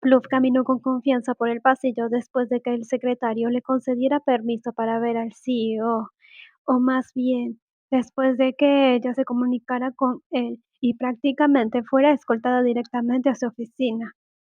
Pluff caminó con confianza por el pasillo después de que el secretario le concediera permiso para ver al CEO, o más bien, después de que ella se comunicara con él y prácticamente fuera escoltada directamente a su oficina.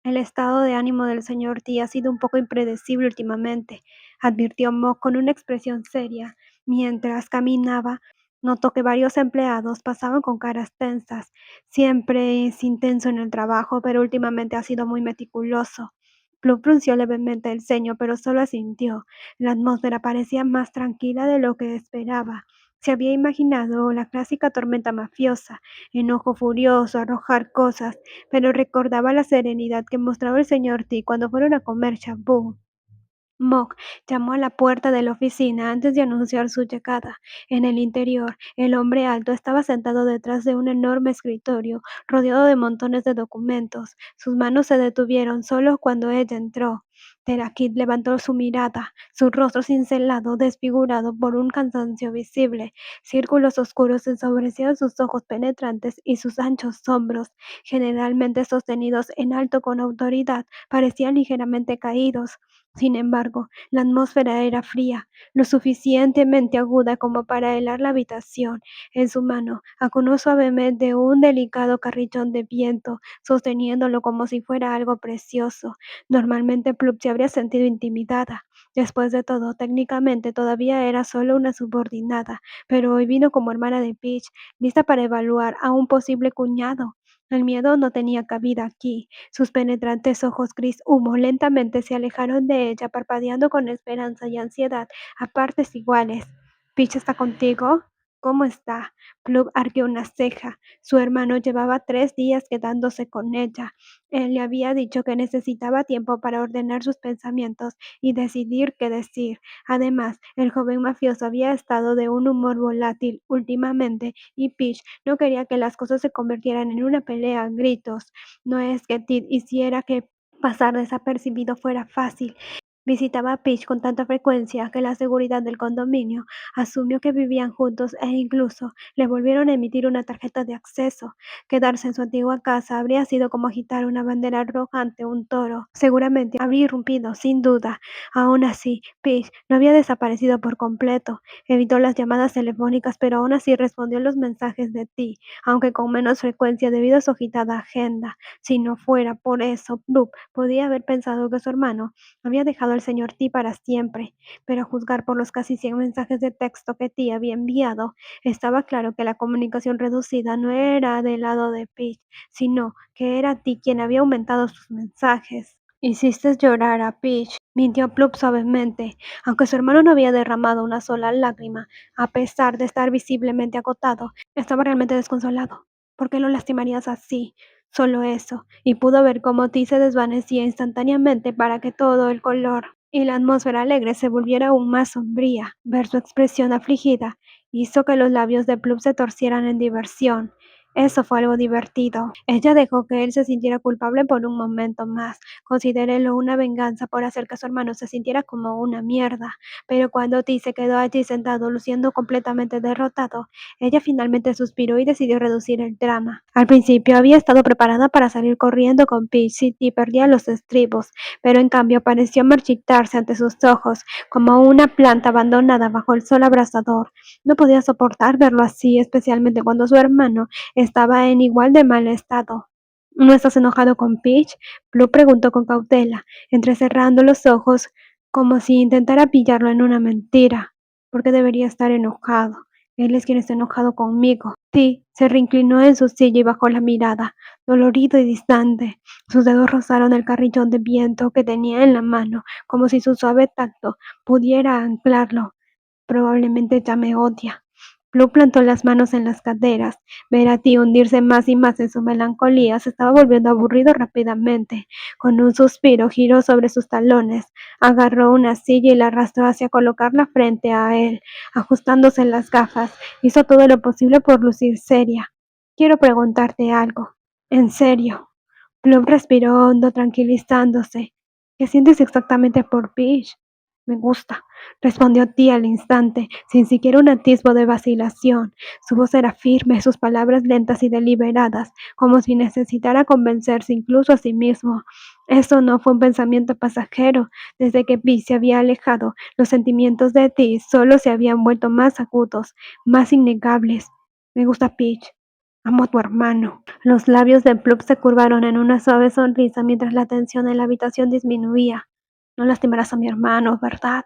El estado de ánimo del señor T ha sido un poco impredecible últimamente, advirtió Mo con una expresión seria. Mientras caminaba, notó que varios empleados pasaban con caras tensas. Siempre es intenso en el trabajo, pero últimamente ha sido muy meticuloso. Plum frunció levemente el ceño, pero solo asintió. La atmósfera parecía más tranquila de lo que esperaba. Se había imaginado la clásica tormenta mafiosa, enojo furioso, arrojar cosas, pero recordaba la serenidad que mostraba el señor T cuando fueron a comer chabú. Mok llamó a la puerta de la oficina antes de anunciar su llegada. En el interior, el hombre alto estaba sentado detrás de un enorme escritorio, rodeado de montones de documentos. Sus manos se detuvieron solo cuando ella entró. Terakit levantó su mirada, su rostro cincelado, desfigurado por un cansancio visible. Círculos oscuros ensombrecían sus ojos penetrantes y sus anchos hombros, generalmente sostenidos en alto con autoridad, parecían ligeramente caídos. Sin embargo, la atmósfera era fría, lo suficientemente aguda como para helar la habitación. En su mano, acunó suavemente un delicado carrillón de viento, sosteniéndolo como si fuera algo precioso. Normalmente Plup se habría sentido intimidada. Después de todo, técnicamente todavía era solo una subordinada, pero hoy vino como hermana de Peach, lista para evaluar a un posible cuñado. El miedo no tenía cabida aquí. Sus penetrantes ojos gris humo lentamente se alejaron de ella, parpadeando con esperanza y ansiedad a partes iguales. ¿Peach está contigo? ¿Cómo está? Plum arqueó una ceja. Su hermano llevaba 3 días quedándose con ella. Él le había dicho que necesitaba tiempo para ordenar sus pensamientos y decidir qué decir. Además, el joven mafioso había estado de un humor volátil últimamente y Peach no quería que las cosas se convirtieran en una pelea a gritos. No es que Tid hiciera que pasar desapercibido fuera fácil. Visitaba a Peach con tanta frecuencia que la seguridad del condominio asumió que vivían juntos e incluso le volvieron a emitir una tarjeta de acceso. Quedarse en su antigua casa habría sido como agitar una bandera roja ante un toro. Seguramente habría irrumpido, sin duda. Aún así, Peach no había desaparecido por completo. Evitó las llamadas telefónicas, pero aún así respondió los mensajes de Ti, aunque con menos frecuencia debido a su agitada agenda. Si no fuera por eso, Bloop podía haber pensado que su hermano había dejado al señor T para siempre, pero a juzgar por los casi 100 mensajes de texto que T había enviado, estaba claro que la comunicación reducida no era del lado de Peach, sino que era T quien había aumentado sus mensajes. Hiciste llorar a Peach, mintió Plup suavemente, aunque su hermano no había derramado una sola lágrima, a pesar de estar visiblemente agotado, estaba realmente desconsolado. ¿Por qué lo lastimarías así? Solo eso, y pudo ver cómo Ti se desvanecía instantáneamente para que todo el color y la atmósfera alegre se volviera aún más sombría. Ver su expresión afligida hizo que los labios de Plup se torcieran en diversión. Eso fue algo divertido. Ella dejó que él se sintiera culpable por un momento más. Considérelo una venganza por hacer que su hermano se sintiera como una mierda. Pero cuando Ti se quedó allí sentado luciendo completamente derrotado, ella finalmente suspiró y decidió reducir el drama. Al principio había estado preparada para salir corriendo con Peach si Ti perdía los estribos, pero en cambio pareció marchitarse ante sus ojos, como una planta abandonada bajo el sol abrasador. No podía soportar verlo así, especialmente cuando su hermano estaba en igual de mal estado. ¿No estás enojado con Peach? Blue preguntó con cautela, entrecerrando los ojos como si intentara pillarlo en una mentira. ¿Por qué debería estar enojado? Él es quien está enojado conmigo. Sí, se reinclinó en su silla y bajó la mirada, dolorido y distante. Sus dedos rozaron el carrillón de viento que tenía en la mano, como si su suave tacto pudiera anclarlo. Probablemente ya me odia. Blue plantó las manos en las caderas. Ver a Ti hundirse más y más en su melancolía se estaba volviendo aburrido rápidamente. Con un suspiro giró sobre sus talones, agarró una silla y la arrastró hacia colocarla frente a él, ajustándose las gafas. Hizo todo lo posible por lucir seria. Quiero preguntarte algo. ¿En serio? Blue respiró hondo, tranquilizándose. ¿Qué sientes exactamente por Peach? Me gusta, respondió Ti al instante, sin siquiera un atisbo de vacilación. Su voz era firme, sus palabras lentas y deliberadas, como si necesitara convencerse incluso a sí mismo. Eso no fue un pensamiento pasajero. Desde que Vi se había alejado, los sentimientos de ti solo se habían vuelto más agudos, más innegables. Me gusta Peach. Amo a tu hermano. Los labios de Plup se curvaron en una suave sonrisa mientras la tensión en la habitación disminuía. No lastimarás a mi hermano, ¿verdad?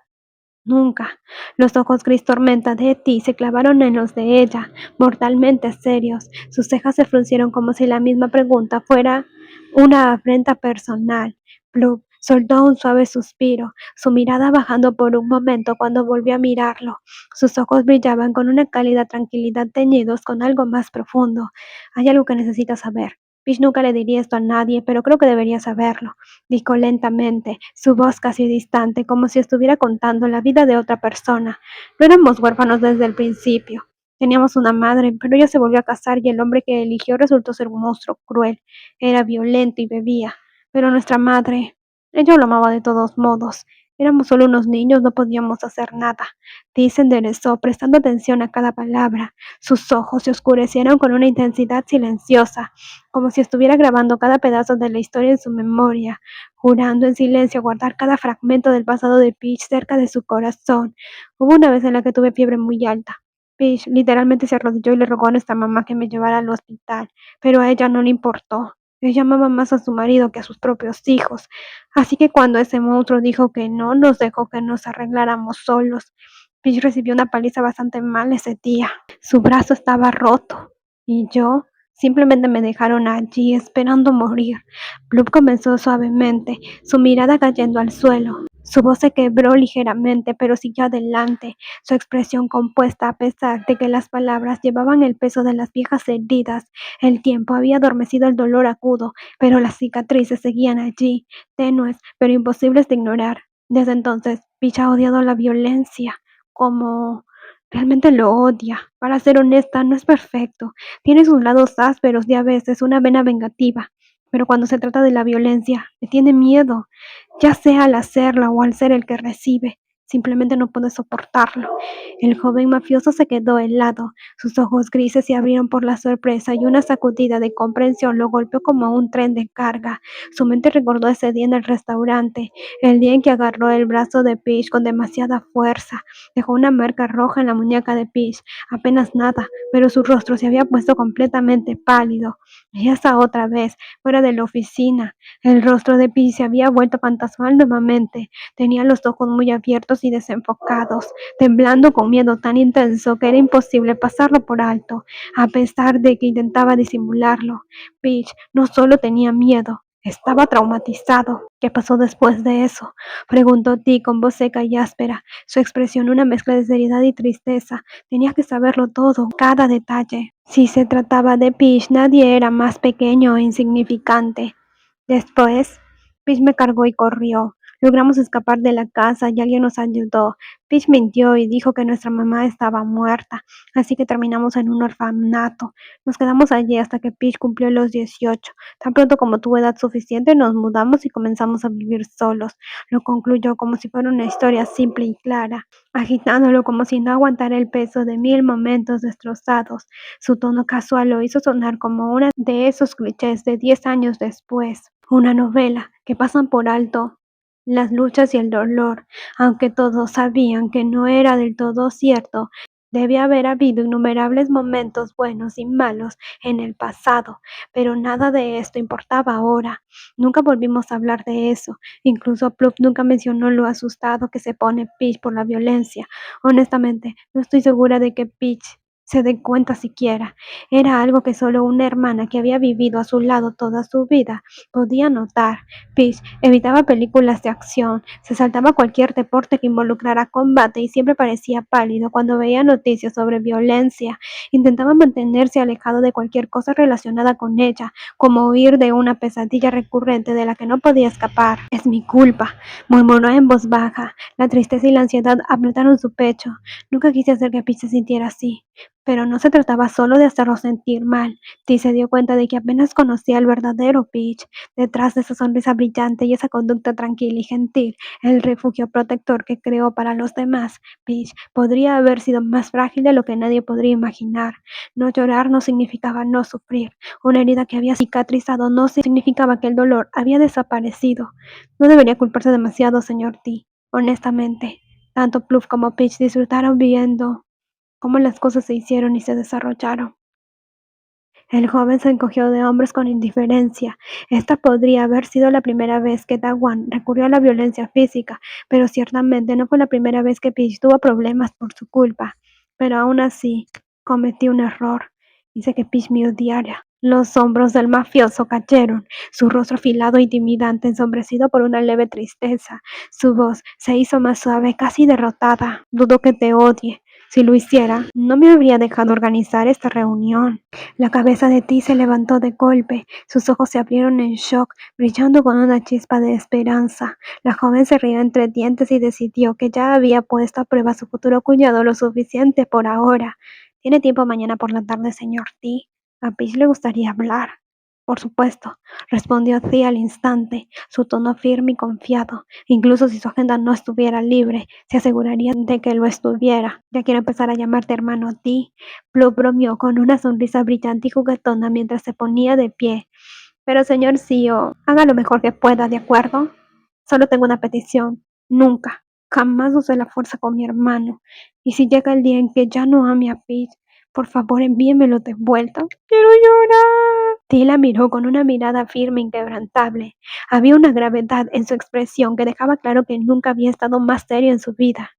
Nunca. Los ojos gris tormenta de Ti se clavaron en los de ella, mortalmente serios. Sus cejas se fruncieron como si la misma pregunta fuera una afrenta personal. Plup soltó un suave suspiro, su mirada bajando por un momento cuando volvió a mirarlo. Sus ojos brillaban con una cálida tranquilidad teñidos con algo más profundo. Hay algo que necesitas saber. Peach nunca le diría esto a nadie, pero creo que debería saberlo, dijo lentamente, su voz casi distante, como si estuviera contando la vida de otra persona. No éramos huérfanos desde el principio. Teníamos una madre, pero ella se volvió a casar y el hombre que eligió resultó ser un monstruo cruel. Era violento y bebía. Pero nuestra madre, ella lo amaba de todos modos. Éramos solo unos niños, no podíamos hacer nada. Ti se enderezó, prestando atención a cada palabra. Sus ojos se oscurecieron con una intensidad silenciosa, como si estuviera grabando cada pedazo de la historia en su memoria, jurando en silencio guardar cada fragmento del pasado de Peach cerca de su corazón. Hubo una vez en la que tuve fiebre muy alta. Peach literalmente se arrodilló y le rogó a nuestra mamá que me llevara al hospital, pero a ella no le importó. Ella amaba más a su marido que a sus propios hijos. Así que cuando ese monstruo dijo que no, nos dejó que nos arregláramos solos. Peach recibió una paliza bastante mal ese día. Su brazo estaba roto. Y yo simplemente me dejaron allí esperando morir. Bloop comenzó suavemente, su mirada cayendo al suelo. Su voz se quebró ligeramente, pero siguió adelante, su expresión compuesta a pesar de que las palabras llevaban el peso de las viejas heridas. El tiempo había adormecido el dolor agudo, pero las cicatrices seguían allí, tenues, pero imposibles de ignorar. Desde entonces, Peach ha odiado la violencia, como realmente lo odia. Para ser honesta, no es perfecto. Tiene sus lados ásperos y a veces una vena vengativa, pero cuando se trata de la violencia, le tiene miedo, ya sea al hacerla o al ser el que recibe. Simplemente no puede soportarlo. El joven mafioso se quedó helado. Sus ojos grises se abrieron por la sorpresa y una sacudida de comprensión lo golpeó como un tren de carga. Su mente recordó ese día en el restaurante, el día en que agarró el brazo de Peach con demasiada fuerza. Dejó una marca roja en la muñeca de Peach, apenas nada, pero su rostro se había puesto completamente pálido. Y esa otra vez, fuera de la oficina, el rostro de Peach se había vuelto fantasmal nuevamente. Tenía los ojos muy abiertos y desenfocados, temblando con miedo tan intenso que era imposible pasarlo por alto, a pesar de que intentaba disimularlo. Peach no solo tenía miedo, estaba traumatizado. ¿Qué pasó después de eso? Preguntó Ti con voz seca y áspera, su expresión una mezcla de seriedad y tristeza. Tenía que saberlo todo, cada detalle. Si se trataba de Peach, nadie era más pequeño e insignificante. Después, Peach me cargó y corrió. Logramos escapar de la casa y alguien nos ayudó. Peach mintió y dijo que nuestra mamá estaba muerta, así que terminamos en un orfanato. Nos quedamos allí hasta que Peach cumplió los 18. Tan pronto como tuvo edad suficiente, nos mudamos y comenzamos a vivir solos. Lo concluyó como si fuera una historia simple y clara, agitándolo como si no aguantara el peso de 1000 momentos destrozados. Su tono casual lo hizo sonar como una de esos clichés de 10 años después. Una novela que pasan por alto las luchas y el dolor, aunque todos sabían que no era del todo cierto. Debe haber habido innumerables momentos buenos y malos en el pasado, pero nada de esto importaba ahora. Nunca volvimos a hablar de eso. Incluso Plup nunca mencionó lo asustado que se pone Peach por la violencia. Honestamente, no estoy segura de que Peach se dé cuenta siquiera. Era algo que solo una hermana que había vivido a su lado toda su vida podía notar. Peach evitaba películas de acción, se saltaba cualquier deporte que involucrara combate y siempre parecía pálido cuando veía noticias sobre violencia. Intentaba mantenerse alejado de cualquier cosa relacionada con ella, como huir de una pesadilla recurrente de la que no podía escapar. Es mi culpa, murmuró en voz baja. La tristeza y la ansiedad apretaron su pecho. Nunca quise hacer que Peach se sintiera así. Pero no se trataba solo de hacerlo sentir mal. Ti se dio cuenta de que apenas conocía al verdadero Peach. Detrás de esa sonrisa brillante y esa conducta tranquila y gentil, el refugio protector que creó para los demás, Peach podría haber sido más frágil de lo que nadie podría imaginar. No llorar no significaba no sufrir. Una herida que había cicatrizado no significaba que el dolor había desaparecido. No debería culparse demasiado, señor T. Honestamente, tanto Pluff como Peach disfrutaron viendo cómo las cosas se hicieron y se desarrollaron. El joven se encogió de hombros con indiferencia. Esta podría haber sido la primera vez que Dawan recurrió a la violencia física, pero ciertamente no fue la primera vez que Peach tuvo problemas por su culpa. Pero aún así, cometí un error. Hice que Peach me odiara. Los hombros del mafioso cayeron, su rostro afilado e intimidante ensombrecido por una leve tristeza. Su voz se hizo más suave, casi derrotada. Dudo que te odie. Si lo hiciera, no me habría dejado organizar esta reunión. La cabeza de Ti se levantó de golpe, sus ojos se abrieron en shock, brillando con una chispa de esperanza. La joven se rió entre dientes y decidió que ya había puesto a prueba a su futuro cuñado lo suficiente por ahora. ¿Tiene tiempo mañana por la tarde, señor T? A Peach le gustaría hablar. Por supuesto, respondió T al instante, su tono firme y confiado. Incluso si su agenda no estuviera libre, se aseguraría de que lo estuviera. Ya quiero empezar a llamarte hermano T. Blue bromeó con una sonrisa brillante y juguetona mientras se ponía de pie. Pero señor CEO, haga lo mejor que pueda, ¿de acuerdo? Solo tengo una petición. Nunca, jamás use la fuerza con mi hermano. Y si llega el día en que ya no ame a Pete, por favor envíemelo de vuelta. ¡Quiero llorar! Tila miró con una mirada firme e inquebrantable. Había una gravedad en su expresión que dejaba claro que nunca había estado más serio en su vida.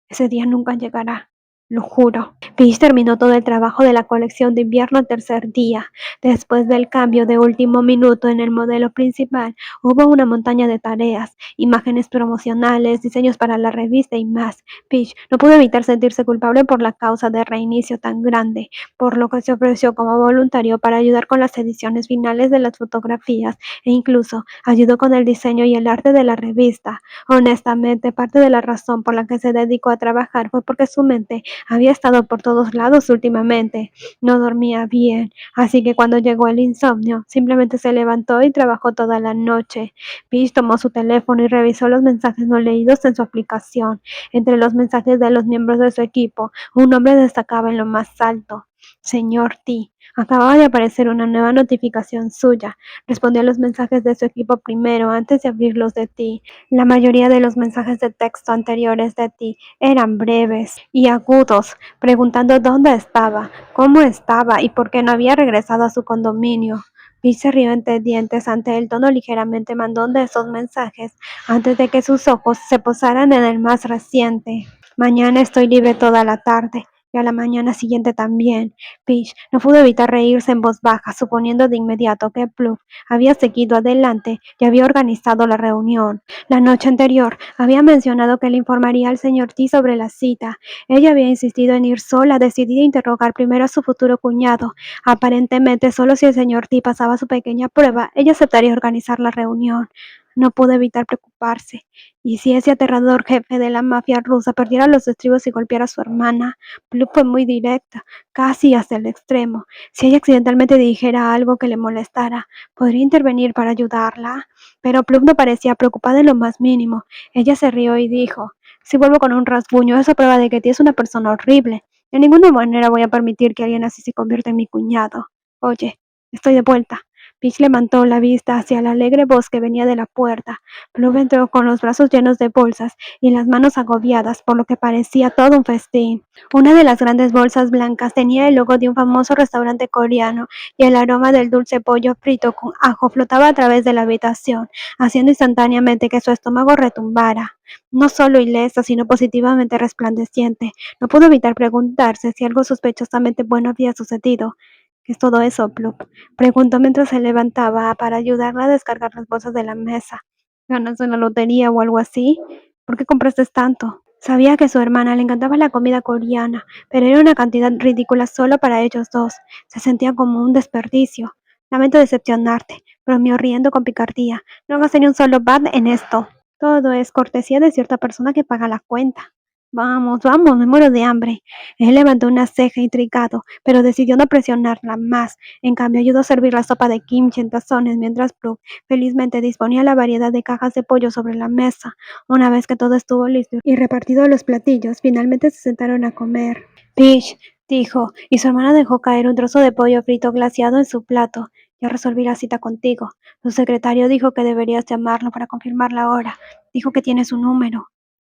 Ese día nunca llegará, lo juro. Peach terminó todo el trabajo de la colección de invierno al tercer día. Después del cambio de último minuto en el modelo principal, hubo una montaña de tareas, imágenes promocionales, diseños para la revista y más. Peach no pudo evitar sentirse culpable por la causa de reinicio tan grande, por lo que se ofreció como voluntario para ayudar con las ediciones finales de las fotografías e incluso ayudó con el diseño y el arte de la revista. Honestamente, parte de la razón por la que se dedicó a trabajar fue porque su mente había estado por todos lados últimamente. No dormía bien, así que cuando llegó el insomnio, simplemente se levantó y trabajó toda la noche. Peach tomó su teléfono y revisó los mensajes no leídos en su aplicación. Entre los mensajes de los miembros de su equipo, un nombre destacaba en lo más alto. Señor T. Acababa de aparecer una nueva notificación suya. Respondió a los mensajes de su equipo primero antes de abrir los de T. La mayoría de los mensajes de texto anteriores de Ti eran breves y agudos, preguntando dónde estaba, cómo estaba y por qué no había regresado a su condominio. Pi se rió entre dientes ante el tono ligeramente mandón de esos mensajes, antes de que sus ojos se posaran en el más reciente. Mañana estoy libre toda la tarde. Y a la mañana siguiente también. Peach no pudo evitar reírse en voz baja, suponiendo de inmediato que Pluff había seguido adelante y había organizado la reunión. La noche anterior había mencionado que le informaría al señor T sobre la cita. Ella había insistido en ir sola, decidida a interrogar primero a su futuro cuñado. Aparentemente, solo si el señor T pasaba su pequeña prueba, ella aceptaría organizar la reunión. No pudo evitar preocuparse. ¿Y si ese aterrador jefe de la mafia rusa perdiera los estribos y golpeara a su hermana? Blue fue muy directa, casi hasta el extremo. Si ella accidentalmente dijera algo que le molestara, ¿podría intervenir para ayudarla? Pero Plum no parecía preocupada en lo más mínimo. Ella se rió y dijo, si vuelvo con un rasguño, eso prueba de que tienes una persona horrible. De ninguna manera voy a permitir que alguien así se convierta en mi cuñado. Oye, estoy de vuelta. Peach levantó la vista hacia la alegre voz que venía de la puerta. Plum entró con los brazos llenos de bolsas y las manos agobiadas, por lo que parecía todo un festín. Una de las grandes bolsas blancas tenía el logo de un famoso restaurante coreano y el aroma del dulce pollo frito con ajo flotaba a través de la habitación, haciendo instantáneamente que su estómago retumbara. No solo ilesa, sino positivamente resplandeciente. No pudo evitar preguntarse si algo sospechosamente bueno había sucedido. ¿Qué es todo eso, Plup? Preguntó mientras se levantaba para ayudarla a descargar las bolsas de la mesa. ¿Ganas en la lotería o algo así? ¿Por qué compraste tanto? Sabía que a su hermana le encantaba la comida coreana, pero era una cantidad ridícula solo para ellos dos. Se sentía como un desperdicio. Lamento decepcionarte, bromeó riendo con picardía. No gasté ni un solo bat en esto. Todo es cortesía de cierta persona que paga la cuenta. Vamos, vamos, me muero de hambre. Él levantó una ceja intrigado, pero decidió no presionarla más. En cambio, ayudó a servir la sopa de kimchi en tazones mientras Brooke felizmente disponía la variedad de cajas de pollo sobre la mesa. Una vez que todo estuvo listo y repartido los platillos, finalmente se sentaron a comer. Peach, dijo, y su hermana dejó caer un trozo de pollo frito glaciado en su plato. Ya resolví la cita contigo. Su secretario dijo que deberías llamarlo para confirmar la hora. Dijo que tiene su número.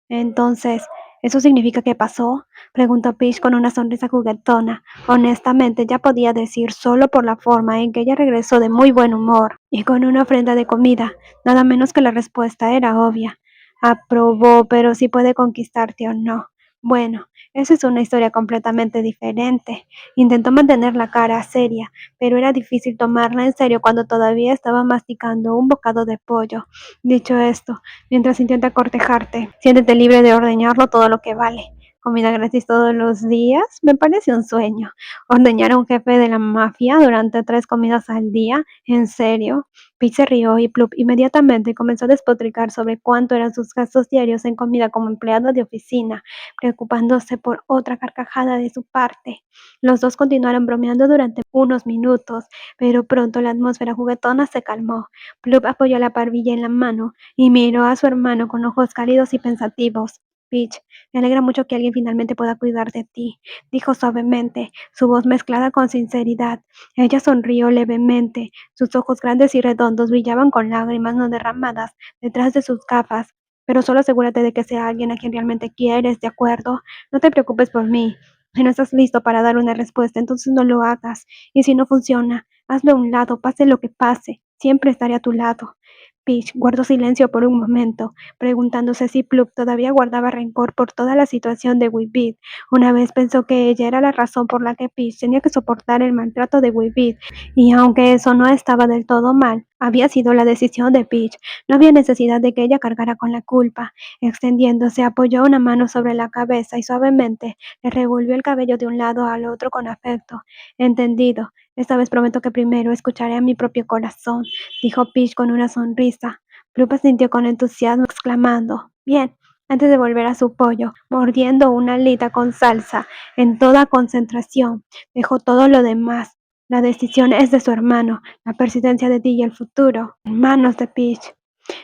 Entonces, ¿eso significa que pasó? Preguntó Peach con una sonrisa juguetona. Honestamente, ya podía decir solo por la forma en que ella regresó de muy buen humor y con una ofrenda de comida, nada menos que la respuesta era obvia. Aprobó, pero si puede conquistarte o no. Bueno, esa es una historia completamente diferente. Intentó mantener la cara seria, pero era difícil tomarla en serio cuando todavía estaba masticando un bocado de pollo. Dicho esto, mientras intenta cortejarte, siéntete libre de ordeñarlo todo lo que vale. Comida gratis todos los días, me parece un sueño. Ordeñar a un jefe de la mafia durante 3 comidas al día, ¿en serio? Pete se rió y Plup inmediatamente comenzó a despotricar sobre cuánto eran sus gastos diarios en comida como empleado de oficina, preocupándose por otra carcajada de su parte. Los dos continuaron bromeando durante unos minutos, pero pronto la atmósfera juguetona se calmó. Plup apoyó la barbilla en la mano y miró a su hermano con ojos cálidos y pensativos. Peach, me alegra mucho que alguien finalmente pueda cuidar de ti, dijo suavemente, su voz mezclada con sinceridad. Ella sonrió levemente, sus ojos grandes y redondos brillaban con lágrimas no derramadas detrás de sus gafas. Pero solo asegúrate de que sea alguien a quien realmente quieres, ¿de acuerdo? No te preocupes por mí. Si no estás listo para dar una respuesta, entonces no lo hagas. Y si no funciona, hazlo a un lado, pase lo que pase. Siempre estaré a tu lado. Peach guardó silencio por un momento, preguntándose si Pluck todavía guardaba rencor por toda la situación de Whitbit. Una vez pensó que ella era la razón por la que Peach tenía que soportar el maltrato de Whitbit, y aunque eso no estaba del todo mal, había sido la decisión de Peach. No había necesidad de que ella cargara con la culpa. Extendiéndose, apoyó una mano sobre la cabeza y suavemente le revolvió el cabello de un lado al otro con afecto. Entendido. Esta vez prometo que primero escucharé a mi propio corazón, dijo Peach con una sonrisa. Plupa sintió con entusiasmo, exclamando, bien, antes de volver a su pollo, mordiendo una alita con salsa, en toda concentración, dejó todo lo demás. La decisión es de su hermano, la persistencia de ti y el futuro, en manos de Peach.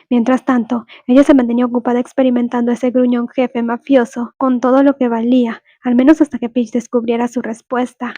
Mientras tanto, ella se mantenía ocupada experimentando ese gruñón jefe mafioso con todo lo que valía, al menos hasta que Peach descubriera su respuesta.